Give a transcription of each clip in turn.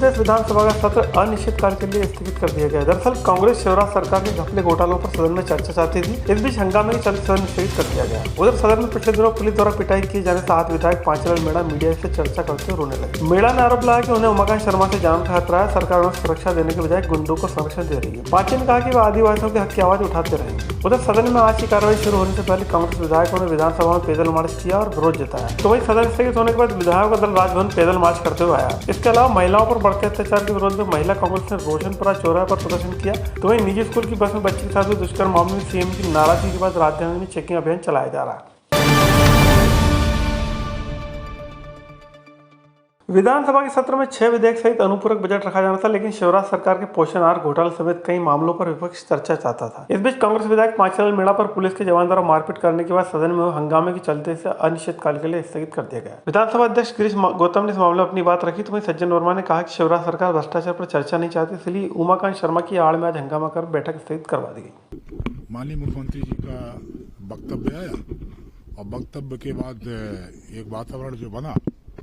शेष विधानसभा का सत्र अनिश्चितकाल के लिए स्थगित कर दिया गया। दरअसल कांग्रेस शिवराज सरकार के घपले घोटालों पर सदन में चर्चा चाहती थी। इस बीच हंगामे के चलते सदन स्थगित कर दिया गया। उधर सदन में पिछले दिनों पुलिस द्वारा पिटाई किए जाने से 7 विधायक पांचलाल मेड़ा मीडिया से चर्चा करते हुए रोने लगे। मेड़ा ने आरोप लगाया कि उन्हें उमाकांत शर्मा से जान का खतरा है। सरकार उन्हें सुरक्षा देने के बजाय गुंडों को संरक्षण दे रही है। पांचे ने कहा कि वह आदिवासियों के हक की आवाज उठाते रहेंगे। उधर सदन में आज की कार्रवाई शुरू होने से पहले कांग्रेस विधायकों ने विधानसभा में पैदल मार्च किया और विरोध जताया। तो वहीं सदन स्थगित होने के बाद विधायकों का दल राजभवन पैदल मार्च करते हुए आया। इसके अलावा महिलाओं पर बढ़ते अत्याचार के विरोध में महिला कांग्रेस ने रोशनपुरा चौराहे पर प्रदर्शन किया। तो वहीं निजी स्कूल की बस में बच्ची के साथ हुए दुष्कर्म मामले में सीएम की नाराजगी के बाद राजधानी में चेकिंग अभियान चलाया जा रहा है। विधानसभा के सत्र में 6 विधेयक सहित अनुपूरक बजट रखा जाना था, लेकिन शिवराज सरकार के पोषण आहार घोटाले समेत कई मामलों पर विपक्ष चर्चा चाहता था। इस बीच कांग्रेस विधायक पांचलाल मेड़ा पर पुलिस के जवान द्वारा मारपीट करने के बाद सदन में हंगामे के चलते इसे अनिश्चितकाल के लिए स्थगित कर दिया गया। विधानसभा अध्यक्ष गिरीश गौतम ने इस मामले में अपनी बात रखी। तो वहीं सज्जन वर्मा ने कहा कि शिवराज सरकार भ्रष्टाचार पर चर्चा नहीं चाहती, इसलिए उमाकांत शर्मा की आड़ में आज हंगामा कर बैठक स्थगित करवा दी गई। माननीय मुख्यमंत्री जी का वक्तव्य आया और वक्तव्य के बाद एक वातावरण जो बना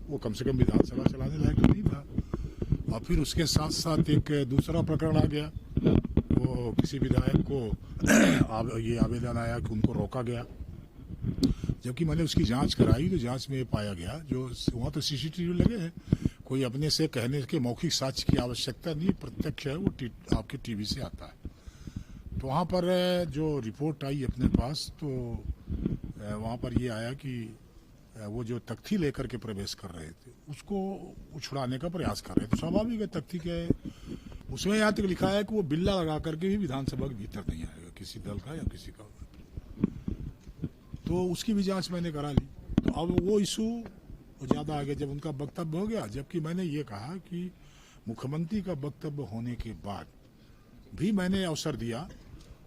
वो कम से कम विधानसभा चलाने लायक नहीं था। और फिर उसके साथ साथ एक दूसरा प्रकरण आ गया। वो किसी विधायक को ये आवेदन आया कि उनको रोका गया, जबकि मैंने उसकी जांच कराई तो जांच में ये पाया गया जो वहाँ तो सीसीटीवी लगे हैं, कोई अपने से कहने के मौखिक साक्ष्य की आवश्यकता नहीं, प्रत्यक्ष है वो आपके टीवी से आता है। तो वहाँ पर जो रिपोर्ट आई अपने पास तो वहाँ पर ये आया कि वो जो तख्ती लेकर के प्रवेश कर रहे थे उसको उछड़ाने का प्रयास कर रहे थे। स्वाभाविक है, तख्ती के उसमें यहाँ तक लिखा है कि वो बिल्ला लगा करके भी विधानसभा के भीतर नहीं आएगा किसी दल का या किसी का। तो उसकी भी जांच मैंने करा ली। तो अब वो इशू ज़्यादा आगे जब उनका वक्तव्य हो गया, जबकि मैंने ये कहा कि मुख्यमंत्री का वक्तव्य होने के बाद भी मैंने अवसर दिया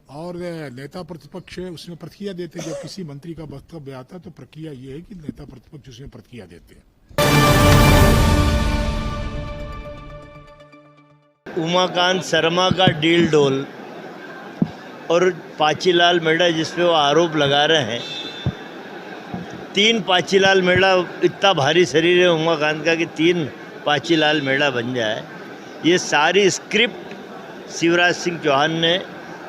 और नेता प्रतिपक्ष उसमें प्रतिक्रिया देते। जब किसी मंत्री का वक्तव्य आता तो प्रक्रिया ये है कि नेता प्रतिपक्ष उसमें प्रतिक्रिया देते हैं। उमाकांत शर्मा का डील डोल और पाचीलाल मेड़ा जिसपे वो आरोप लगा रहे हैं, 3 पाचीलाल मेड़ा, इतना भारी शरीर है उमाकांत का कि 3 पाचीलाल मेड़ा बन जाए। ये सारी स्क्रिप्ट शिवराज सिंह चौहान ने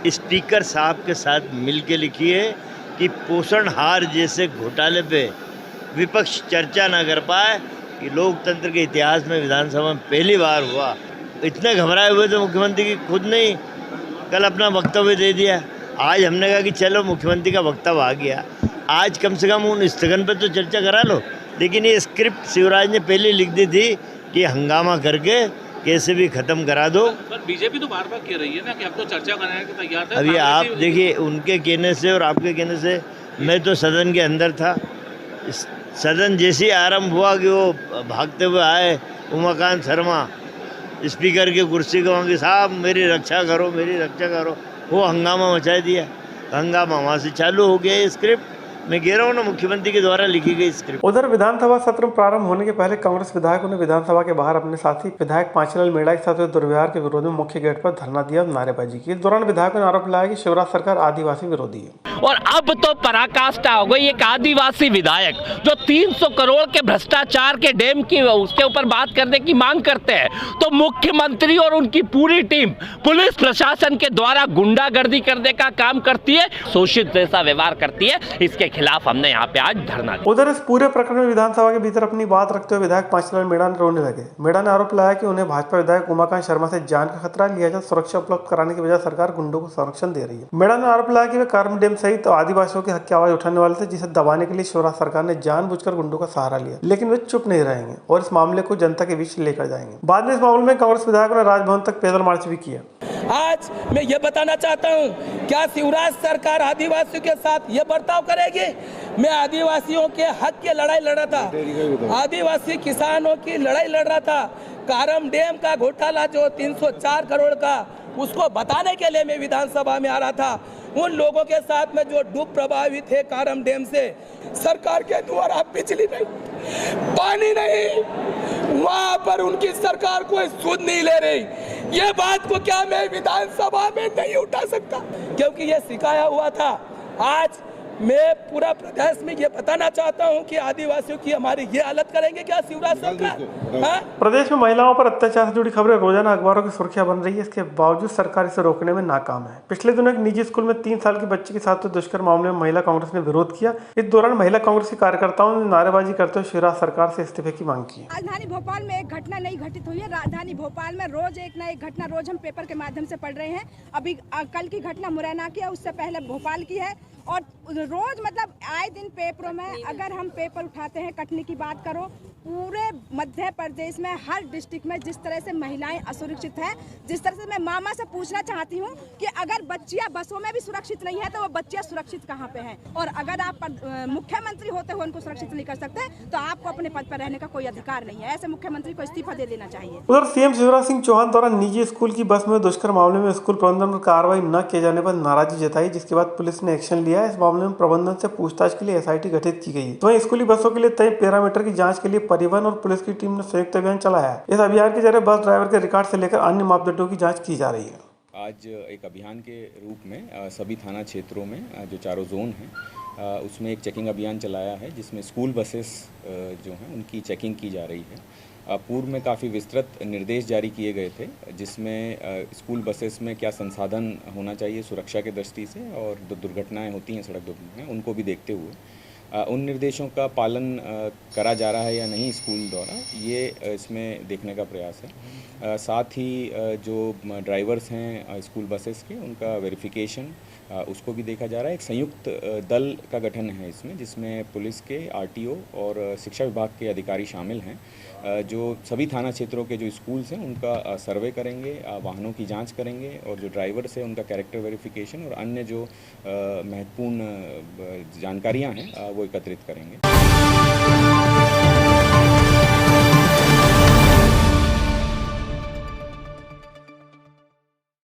स्पीकर साहब के साथ मिलके लिखी है कि पोषण आहार जैसे घोटाले पे विपक्ष चर्चा ना कर पाए। कि लोकतंत्र के इतिहास में विधानसभा में पहली बार हुआ। इतने घबराए हुए थे मुख्यमंत्री की खुद नहीं कल अपना वक्तव्य दे दिया। आज हमने कहा कि चलो मुख्यमंत्री का वक्तव्य आ गया, आज कम से कम उन स्थगन पर तो चर्चा करा लो। लेकिन ये स्क्रिप्ट शिवराज ने पहले लिख दी थी कि हंगामा करके कैसे भी खत्म करा दो। पर बीजेपी तो बार बार कह रही है ना कि अब तो चर्चा करने के तैयार है। अभी आप देखिए उनके कहने से और आपके कहने से, मैं तो सदन के अंदर था। सदन जैसे ही आरंभ हुआ कि वो भागते हुए आए उमाकांत शर्मा स्पीकर की कुर्सी को, कि साहब मेरी रक्षा करो, मेरी रक्षा करो, वो हंगामा मचा दिया। हंगामा वहाँ से चालू हो गया। स्क्रिप्ट मैं कह रहा हूँ ना, मुख्यमंत्री के द्वारा लिखी गई स्क्रिप्ट। उधर विधानसभा सत्र प्रारंभ होने के पहले कांग्रेस विधायकों ने विधानसभा के बाहर अपने साथी विधायक पांचलाल मेड़ा के साथ हुए दुर्व्यवहार के विरोध में मुख्य गेट पर धरना दिया और नारेबाजी की। इस दौरान विधायकों ने आरोप लगाया कि शिवराज सरकार आदिवासी विरोधी है। और अब तो पराकाष्ठा हो गई। एक आदिवासी विधायक जो 300 करोड़ के भ्रष्टाचार के डैम की उसके ऊपर बात करने की मांग करते हैं, तो मुख्यमंत्री और उनकी पूरी टीम पुलिस प्रशासन के द्वारा गुंडागर्दी करने का काम करती है, शोषित जैसा व्यवहार करती है। इसके खिलाफ हमने यहाँ पे आज धरना दिया। उधर इस पूरे प्रकरण में विधानसभा के भीतर अपनी बात रखते हुए विधायक पांचलाल मेड़ा ने रोने लगे। मेड़ा ने आरोप लगाया कि उन्हें भाजपा विधायक उमाकांत शर्मा से जान का खतरा, लिहाजा सुरक्षा उपलब्ध कराने की बजाय सरकार गुंडों को संरक्षण दे रही है। मेड़ा ने आरोप लगाया कि वे कार्बन डैम सहित आदिवासियों के हक की आवाज उठाने वाले थे, जिसे दबाने के लिए शिवराज सरकार ने जानबूझकर गुंडों का सहारा लिया। लेकिन वे चुप नहीं रहेंगे और इस मामले को जनता के बीच लेकर जाएंगे। बाद में इस मामले में कांग्रेस विधायकों ने राजभवन तक पैदल मार्च भी किया। आज मैं ये बताना चाहता हूँ, क्या शिवराज सरकार आदिवासियों के साथ ये बर्ताव करेगी? मैं आदिवासियों के हक की लड़ाई लड़ रहा था, आदिवासी किसानों की लड़ाई लड़ रहा था। कारम डैम का घोटाला जो 304 करोड़ का, उसको बताने के लिए मैं विधानसभा में आ रहा था। उन लोगों के साथ में जो डूब प्रभावित है कारम डैम से, सरकार के द्वारा बिजली नहीं, पानी नहीं, वहां पर उनकी सरकार कोई सुध नहीं ले रही। ये बात को क्या मैं विधानसभा में नहीं उठा सकता? क्योंकि ये सिखाया हुआ था। आज मैं पूरा प्रदेश में ये बताना चाहता हूँ कि आदिवासियों की हमारी ये हालत करेंगे क्या शिवराज सरकार? हाँ? प्रदेश में महिलाओं पर अत्याचार से जुड़ी खबरें रोजाना अखबारों की सुर्खियां बन रही है। इसके बावजूद सरकार इसे रोकने में नाकाम है। पिछले दिनों एक निजी स्कूल में 3 साल की बच्ची के साथ दुष्कर्म मामले में महिला कांग्रेस ने विरोध किया। इस दौरान महिला कांग्रेस के कार्यकर्ताओं ने नारेबाजी करते हुए शिवराज सरकार से इस्तीफे की मांग की। राजधानी भोपाल में एक घटना नहीं घटित हुई है। राजधानी भोपाल में रोज एक ना एक घटना रोज हम पेपर के माध्यम से पढ़ रहे हैं। अभी कल की घटना मुरैना की है, उससे पहले भोपाल की है और रोज मतलब आए दिन पेपरों में अगर हम पेपर उठाते हैं, कटनी की बात करो, पूरे मध्य प्रदेश में हर डिस्ट्रिक्ट में जिस तरह से महिलाएं असुरक्षित हैं, जिस तरह से मैं मामा से पूछना चाहती हूं कि अगर बच्चियां बसों में भी सुरक्षित नहीं है तो वो बच्चियां सुरक्षित कहां पे हैं? और अगर आप मुख्यमंत्री होते हुए उनको सुरक्षित नहीं कर सकते तो आपको अपने पद पर रहने का कोई अधिकार नहीं है। ऐसे मुख्यमंत्री को इस्तीफा दे देना चाहिए। उधर सीएम शिवराज सिंह चौहान द्वारा निजी स्कूल की बस में दुष्कर्म मामले में स्कूल प्रबंधन पर कार्रवाई न किए जाने पर नाराजगी जताई, जिसके बाद पुलिस ने एक्शन लिया है। इस मामले में प्रबंधन से पूछताछ के लिए एसआईटी गठित की गई। वहीं स्कूली बसों के लिए तय पैरामीटर की जांच के लिए परिवहन और पुलिस की टीम ने संयुक्त अभियान चलाया है। इस अभियान के जरिए बस ड्राइवर के रिकॉर्ड से लेकर अन्य मापदंडों की जाँच की जा रही है। आज एक अभियान के रूप में सभी थाना क्षेत्रों में जो चारों जोन हैं उसमें एक चेकिंग अभियान चलाया है, जिसमें स्कूल बसेस जो हैं उनकी चेकिंग की जा रही है। पूर्व में काफ़ी विस्तृत निर्देश जारी किए गए थे, जिसमें स्कूल बसेस में क्या संसाधन होना चाहिए सुरक्षा के दृष्टि से और जो दुर्घटनाएं होती हैं सड़क दुर्घटनाएं उनको भी देखते हुए उन निर्देशों का पालन करा जा रहा है या नहीं स्कूल द्वारा, ये इसमें देखने का प्रयास है। साथ ही जो ड्राइवर्स हैं स्कूल बसेस के उनका वेरिफिकेशन उसको भी देखा जा रहा है। एक संयुक्त दल का गठन है इसमें, जिसमें पुलिस के आरटीओ और शिक्षा विभाग के अधिकारी शामिल हैं, जो सभी थाना क्षेत्रों के जो स्कूल्स हैं उनका सर्वे करेंगे, वाहनों की जांच करेंगे और जो ड्राइवर्स हैं उनका कैरेक्टर वेरिफिकेशन और अन्य जो महत्वपूर्ण जानकारियां हैं वो एकत्रित करेंगे।